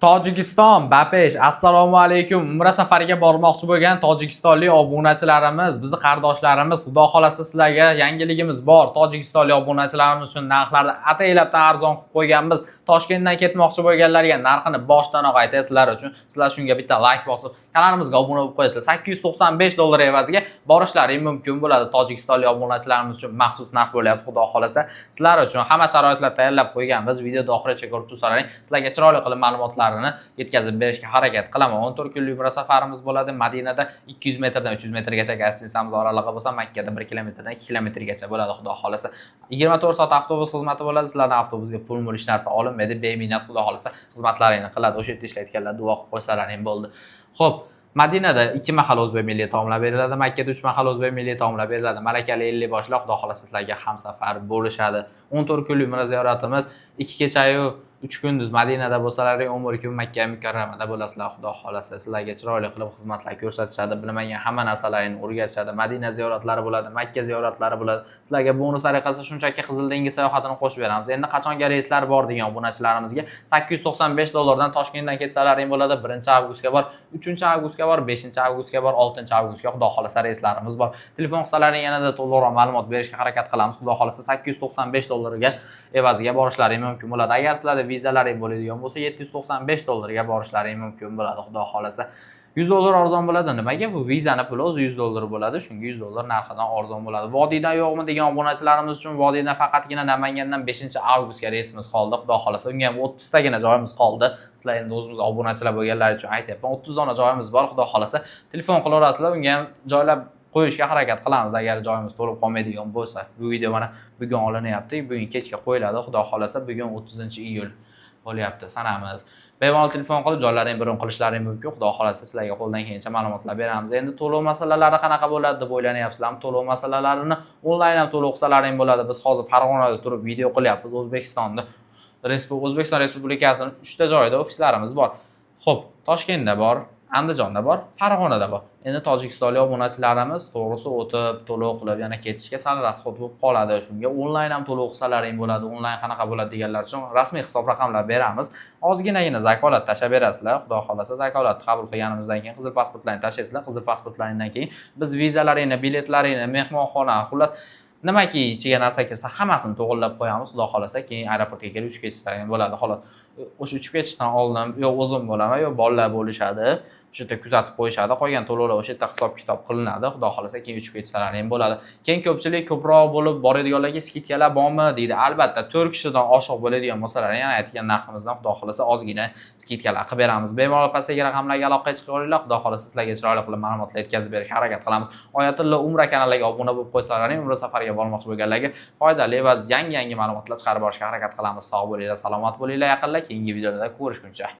Tojikiston, Bapesh, assalomu alaykum. Umra safariga bormoqchi bo'lgan tojikistonlik obunachilarimiz, bizni qardoshlarimiz, xudo xolasa sizlarga yangiligimiz bor. Tojikistonlik obunachilarimiz uchun narxlarni ataylabdan arzon qilib qo'yganmiz. Toshkentdan ketmoqchi bo'lganlarga narxini boshdanoq aytay sizlar uchun. Sizlar shunga bitta like bosib, kanalimizga obuna bo'lib qo'yasizlar. $895 evaziga borishlari mumkin bo'ladi. Tojikistonlik obunachilarimiz uchun maxsus narx bo'lyapti, xudo xolasa. Sizlar uchun hamma sharoitlar tayyorlab qo'yganmiz. Videoni oxirigacha ko'rib tursalaring. Sizlarga chiroyli qilib ma'lumotlarni yetkazib berishga harakat qilaman. 14 kunlik umra safarimiz bo'ladi. Madinada 200 metrdan 300 metrgacha gastitsamiz oralig'i bo'lsa, Makkada 1 kilometrdan 2 kilometrgacha bo'ladi, xudo xolasa. 24 soat avtobus xizmati bo'ladi. Sizlardan avtobusga pul hech narsa olinmaydi, beminat, xudo xolasa xizmatlaringni qiladi. O'sha yerda ishlayotganlar duo qilib qo'ysalaring bo'ldi. Xo'p, Madinada 2 mahal o'zbek milliy taomlar beriladi, Makkada 3 mahal o'zbek milliy taomlar beriladi. Malakali 50 boshlar xudo xolasa sizlarga hamsafar bo'lishadi. 14 kunlik umra ziyoratimiz 2 kecha-yu 3 kunduz Madinada bo'lsalaring, 11 kun Makka mukarramada bo'lasizlar, xudo xolasa. Sizlarga chiroyli qilib xizmatlar ko'rsatishadi, bilmagan hamma narsalarini o'rgatishadi. Madina ziyoratlari bo'ladi, Makka ziyoratlari bo'ladi. Sizlarga bonus tariqasida shunchaki Qizil dengiz sayohatini qo'shib beramiz. Endi qachonga reyslar bor degan obunachilarimizga $895 dan Toshkentdan ketsalaring bo'ladi. 1-avgustga bor, 3-avgustga bor, 5-avgustga bor, 6-avgustga xudo xolasa reyslarimiz bor. Telefon qisalaring yanada to'liqroq ma'lumot berishga harakat qilamiz. Xudo xolasa $895 ga evaziga borishlaring mumkin bo'ladi. Agar sizlarda vizalaring bo'ladigan bo'lsa, $795 ga borishlaring mumkin bo'ladi, xudo xolasa. $100 arzon bo'ladi. Nimaga? Bu vizani puli o'zi $100 bo'ladi. Shunga $100 narxidan arzon bo'ladi. Vodiydan yo'qmi degan obunachilarimiz uchun Vodiydan faqatgina Namangandan 5-avgustga reysimiz qoldi, xudo xolasa. Unga ham 30 tagina joyimiz qoldi. Sizlar endi o'zimiz obunachilar bo'lganlar uchun aytyapman. 30 dona joyimiz bor, xudo xolasa. Telefon qilaverasizlar, unga ham joylab qo'yishga harakat qilamiz agar joyimiz to'lib qolmaydigan bo'lsa. Bu video mana bugun olinyapti, bugun kechga qo'yiladi, xudo xolasa. Bugun 30-iyul bo'lyapti, sanamiz. Bemalol telefon qilib joylaring biron qilishlaring mumkin. Xudo xolasa sizlarga qo'ldan kelgancha ma'lumotlar beramiz. Endi to'lov masalalari qanaqa bo'ladi deb o'ylanyapsizlarmi? To'lov masalalarini onlayn ham to'lov qilsalaring bo'ladi. Biz hozir Farg'onada turib video qilyapmiz. O'zbekiston Respublikasining 3 ta joyida ofislarimiz bor. Xo'p, Toshkentda bor, Andijonda bor, Farg'onada bor. Endi tojikistonlik obunachilarimiz to'g'risi o'tib, to'lov qilib yana ketishga sal rasxod bo'lib qoladi. Shunga onlayn ham to'lov qilsalaring bo'ladi. Onlayn qanaqa bo'ladi deganlar uchun rasmiy hisob raqamlar beramiz. Ozginagina zakolat tashab berasizlar. Xudo xolasa zakolatni qabul qilganimizdan keyin qizil pasportlaringni tashlaysizlar. Qizil pasportlaringdan keyin biz vizalaringni, biletlaringni, mehmonxona, xullas nimaki ichiga narsa kelsa hammasini to'g'irlab qo'yamiz, xudo xolasa. Keyin aeroportga kelib uchib ketishsa bo'ladi, xolos. O'sha uchib ketishdan oldin yo o'zim bo'laman, yo bolalar bo'lishadi. O'sha yerda kuzatib qo'yishadi. Qolgan to'lovlar o'sha yerda hisob-kitob qilinadi. Xudo xolasa keyin uchib ketishlar ham bo'ladi. Keyin ko'pchilik ko'proq bo'lib boradiganlarga skidkalar bormi deydi. Albatta 4 kishidan oshiq bo'ladigan bo'lsalar, yana aytgan narximizdan xudo xolasa ozgina skidkalar qilib beramiz. Bemalol pastdagi raqamlarga aloqaga chiqaveringlar. Xudo xolasa sizlarga chiroyli qilib ma'lumotlar yetkazib berishga harakat qilamiz. Oyatulla Umra kanaliga obuna bo'lib qo'ysalaring, umra safariga bormoqchi bo'lganlarga foydali va yangi ma'lumotlar chiqarib borishga harakat qilamiz. Sog' bo'linglar, salomat bo'linglar, yaqinlar. Keyingi videolarda ko'rishguncha.